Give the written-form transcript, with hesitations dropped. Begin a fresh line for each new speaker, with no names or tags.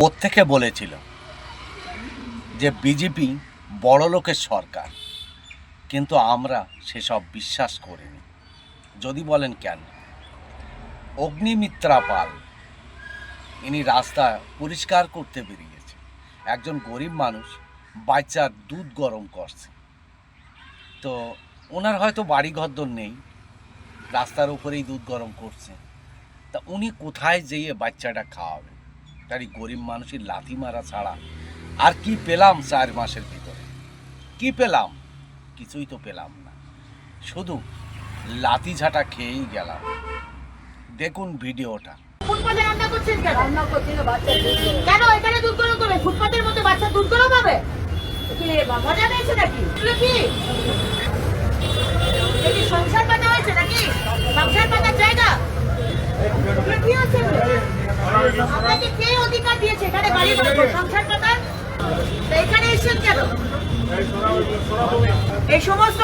প্রত্যেকে বলেছিল যে বিজেপি বড়লোকের সরকার, কিন্তু আমরা সেসব বিশ্বাস করিনি। যদি বলেন কেন, অগ্নিমিত্রা পাল ইনি রাস্তা পরিষ্কার করতে বেরিয়েছে। একজন গরিব মানুষ বাচ্চার দুধ গরম করছে, তো ওনার হয়তো বাড়ি ঘরদোর নেই, রাস্তার উপরেই দুধ গরম করছে। তা উনি কোথায় যেয়ে বাচ্চাটা খাওয়াবেন? তারই গরিব মানুষের লাথি মারা ছাড়া আর কি পেলাম 4 মাসের ভিতরে? কি পেলাম? কিছুই তো পেলাম না, শুধু লাথি ঝাঁটা খেয়েই গেলাম। দেখুন ভিডিওটা।
ফুটপাতে রান্না করছেন কেন? রান্না করছি না, বাচ্চা কেন এখানে দুধ গরম করবে? ফুটপাতের মধ্যে বাচ্চা দুধ গরম হবে? কি মজা পেয়েছে নাকি? এগুলো কি এটি সংসার পাতা হয়েছে নাকি? সংসার পাতার জায়গা এগুলো কি আছে? আপনাকে কে অধিকার দিয়েছে এখানে বাড়ি বানাবো সংসার পাতার? এখানে এসেছেন কেন? এই সমস্ত